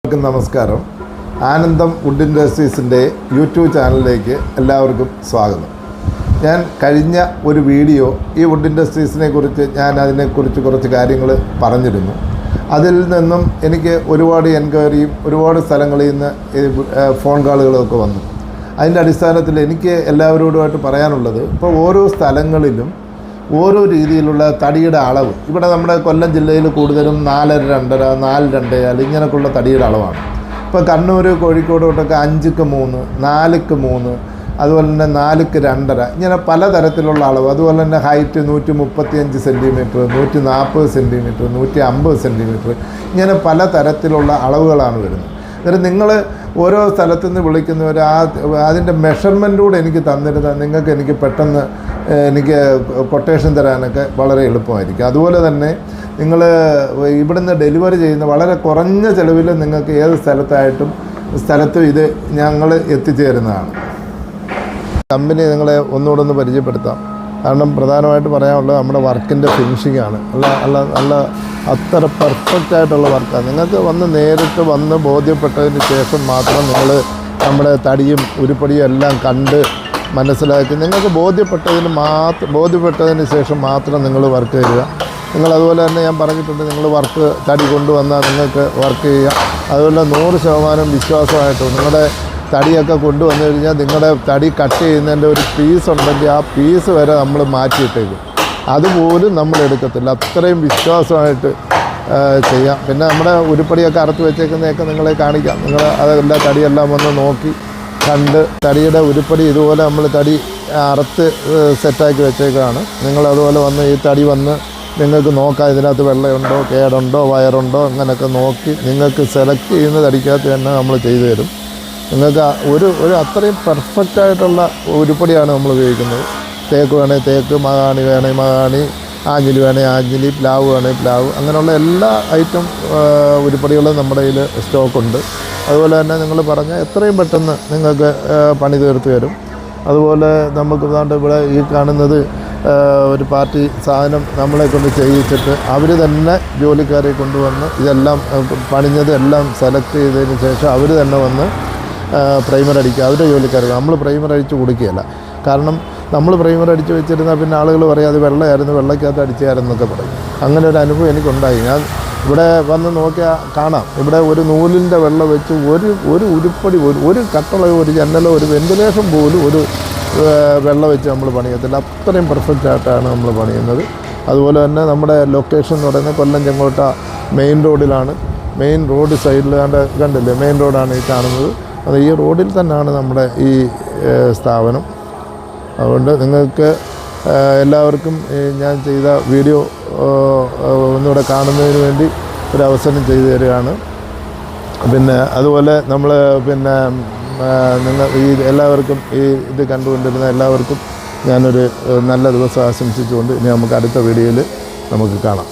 എല്ലാവർക്കും നമസ്കാരം. ആനന്ദം വുഡ് ഇൻഡസ്ട്രീസിൻ്റെ യൂട്യൂബ് ചാനലിലേക്ക് എല്ലാവർക്കും സ്വാഗതം. ഞാൻ കഴിഞ്ഞ ഒരു വീഡിയോ ഈ വുഡ് ഇൻഡസ്ട്രീസിനെ കുറിച്ച് അതിനെക്കുറിച്ച് കുറച്ച് കാര്യങ്ങൾ പറഞ്ഞിരുന്നു. അതിൽ നിന്നും എനിക്ക് ഒരുപാട് എൻക്വയറിയും ഒരുപാട് സ്ഥലങ്ങളിൽ നിന്ന് ഫോൺ കോളുകളൊക്കെ വന്നു. അതിൻ്റെ അടിസ്ഥാനത്തിൽ എനിക്ക് എല്ലാവരോടുമായിട്ട് പറയാനുള്ളത്, ഇപ്പോൾ ഓരോ സ്ഥലങ്ങളിലും ഓരോ രീതിയിലുള്ള തടിയുടെ അളവ്. ഇവിടെ നമ്മുടെ കൊല്ലം ജില്ലയിൽ കൂടുതലും 4.5, 4.2 ഇങ്ങനെയൊക്കെയുള്ള തടിയുടെ അളവാണ്. ഇപ്പോൾ കണ്ണൂർ, കോഴിക്കോട് തൊട്ടൊക്കെ 5ക്ക് 3, 4ക്ക് 3, അതുപോലെ തന്നെ 4ക്ക് 2.5 ഇങ്ങനെ പലതരത്തിലുള്ള അളവ്. അതുപോലെ തന്നെ ഹൈറ്റ് 135 സെൻറ്റിമീറ്റർ, 140 സെൻറ്റിമീറ്റർ, 150 സെൻറ്റിമീറ്റർ ഇങ്ങനെ പലതരത്തിലുള്ള അളവുകളാണ് വരുന്നത്. അന്നേരം നിങ്ങൾ ഓരോ സ്ഥലത്തു നിന്ന് വിളിക്കുന്നവർ അതിൻ്റെ മെഷർമെൻറ്റൂടെ എനിക്ക് തന്നിരുന്നാൽ എനിക്ക് പെട്ടെന്ന് കൊട്ടേഷൻ തരാനൊക്കെ വളരെ എളുപ്പമായിരിക്കും. അതുപോലെ തന്നെ നിങ്ങൾ ഇവിടുന്ന് ഡെലിവറി ചെയ്യുന്ന വളരെ കുറഞ്ഞ ചിലവിൽ നിങ്ങൾക്ക് ഏത് സ്ഥലത്തും ഇത് ഞങ്ങൾ എത്തിച്ചേരുന്നതാണ്. കമ്പനി നിങ്ങളെ ഒന്നുകൂടെ ഒന്ന് പരിചയപ്പെടുത്താം. കാരണം പ്രധാനമായിട്ട് പറയാനുള്ളത് നമ്മുടെ വർക്കിൻ്റെ ഫിനിഷിംഗ് ആണ്. നല്ല അത്ര പെർഫെക്റ്റ് ആയിട്ടുള്ള വർക്കാണ്. നിങ്ങൾക്ക് നേരിട്ട് വന്ന് ബോധ്യപ്പെട്ടതിന് ശേഷം മാത്രം നിങ്ങൾ നമ്മുടെ തടിയും ഉരുപ്പടിയും എല്ലാം കണ്ട് മനസ്സിലാക്കി നിങ്ങൾക്ക് ബോധ്യപ്പെട്ടതിന് ശേഷം മാത്രം നിങ്ങൾ വർക്ക് ചെയ്യുക. അതുപോലെ തന്നെ ഞാൻ പറഞ്ഞിട്ടുണ്ട്, നിങ്ങൾ തടി കൊണ്ടുവന്നാൽ നിങ്ങൾക്ക് വർക്ക് ചെയ്യുക. അതുപോലെ 100% വിശ്വാസമായിട്ട് നിങ്ങളുടെ തടിയൊക്കെ കൊണ്ടുവന്നു കഴിഞ്ഞാൽ നിങ്ങളുടെ തടി കട്ട് ചെയ്യുന്നതിൻ്റെ ഒരു പീസ് ഉണ്ടെങ്കിൽ ആ പീസ് വരെ നമ്മൾ മാറ്റിയിട്ടേക്കും. അതുപോലും നമ്മൾ എടുക്കത്തില്ല. അത്രയും വിശ്വാസമായിട്ട് ചെയ്യാം. പിന്നെ നമ്മുടെ ഉരുപ്പടിയൊക്കെ അറുത്ത് വെച്ചേക്കുന്നതൊക്കെ നിങ്ങളെ കാണിക്കാം. അതെല്ലാം തടിയെല്ലാം വന്ന് നോക്കി കണ്ട് തടിയുടെ ഉരുപ്പടി ഇതുപോലെ നമ്മൾ തടി അറുത്ത് സെറ്റാക്കി വെച്ചേക്കാണ്. നിങ്ങളതുപോലെ വന്ന് ഈ തടി വന്ന് നിങ്ങൾക്ക് നോക്കാം, ഇതിനകത്ത് വെള്ളയുണ്ടോ, കേടുണ്ടോ, വയറുണ്ടോ അങ്ങനെയൊക്കെ നോക്കി നിങ്ങൾക്ക് സെലക്ട് ചെയ്യുന്ന തടിക്കകത്ത് തന്നെ നമ്മൾ ചെയ്തു തരും. നിങ്ങൾക്ക് ഒരു അത്രയും പെർഫെക്റ്റായിട്ടുള്ള ഉരുപ്പടിയാണ് നമ്മൾ ഉപയോഗിക്കുന്നത്. തേക്ക് വേണേൽ തേക്ക്, മഹാണി വേണേൽ മഹാണി, ആഞ്ഞിലി വേണേൽ ആഞ്ഞിലി, പ്ലാവ് വേണേൽ പ്ലാവ്, അങ്ങനെയുള്ള എല്ലാ ഐറ്റം ഉരുപ്പടികളും നമ്മുടെ കയ്യിൽ സ്റ്റോക്കുണ്ട്. അതുപോലെ തന്നെ നിങ്ങൾ പറഞ്ഞാൽ എത്രയും പെട്ടെന്ന് നിങ്ങൾക്ക് പണി തീർത്ത് തരും. അതുപോലെ നമുക്ക് ഇവിടെ ഈ കാണുന്നത് ഒരു പാർട്ടി സാധനം നമ്മളെ കൊണ്ട് ചെയ്യിച്ചിട്ട് അവർ തന്നെ ജോലിക്കാരെ കൊണ്ടുവന്ന് ഇതെല്ലാം പണിഞ്ഞത് എല്ലാം സെലക്ട് ചെയ്തതിന് ശേഷം അവർ തന്നെ വന്ന് പ്രൈമർ അടിക്കുക. അവരുടെ ജോലിക്കാർക്ക് നമ്മൾ പ്രൈമർ അടിച്ച് കൊടുക്കുകയില്ല. കാരണം നമ്മൾ പ്രൈമർ അടിച്ച് വെച്ചിരുന്നാൽ പിന്നെ ആളുകൾ പറയും അത് വെള്ളയായിരുന്നു, വെള്ളയ്ക്കകത്ത് അടിച്ചായിരുന്നൊക്കെ പറയും. അങ്ങനെ ഒരു അനുഭവം എനിക്കുണ്ടായി. ഞാൻ ഇവിടെ വന്ന് നോക്കിയാൽ കാണാം, ഇവിടെ ഒരു നൂലിൻ്റെ വെള്ളം വെച്ച് ഒരു ഉരുപ്പടി പോലും, ഒരു കട്ടളയോ ഒരു ജനലോ ഒരു വെന്റിലേഷൻ പോലും ഒരു വെള്ളം വെച്ച് നമ്മൾ പണിയത്തില്ല. അത്രയും പെർഫെക്റ്റായിട്ടാണ് നമ്മൾ പണിയുന്നത്. അതുപോലെ തന്നെ നമ്മുടെ ലൊക്കേഷൻ എന്ന് പറയുന്നത് കൊല്ലം ചെങ്കോട്ട മെയിൻ റോഡിലാണ്. മെയിൻ റോഡ് സൈഡിൽ കണ്ടില്ലേ, മെയിൻ റോഡാണ് ഈ കാണുന്നത്. അത് ഈ റോഡിൽ തന്നെയാണ് നമ്മുടെ ഈ സ്ഥാപനം. അതുകൊണ്ട് നിങ്ങൾക്ക് എല്ലാവർക്കും ഞാൻ ചെയ്ത വീഡിയോ ഒന്നുകൂടെ കാണുന്നതിന് വേണ്ടി ഒരു അവസരം ചെയ്തു തരികയാണ്. പിന്നെ അതുപോലെ നമ്മൾ എല്ലാവർക്കും ഇത് കണ്ടുകൊണ്ടിരുന്ന എല്ലാവർക്കും ഞാനൊരു നല്ല ദിവസം ആശംസിച്ചുകൊണ്ട് ഇനി നമുക്ക് അടുത്ത വീഡിയോയിൽ നമുക്ക് കാണാം.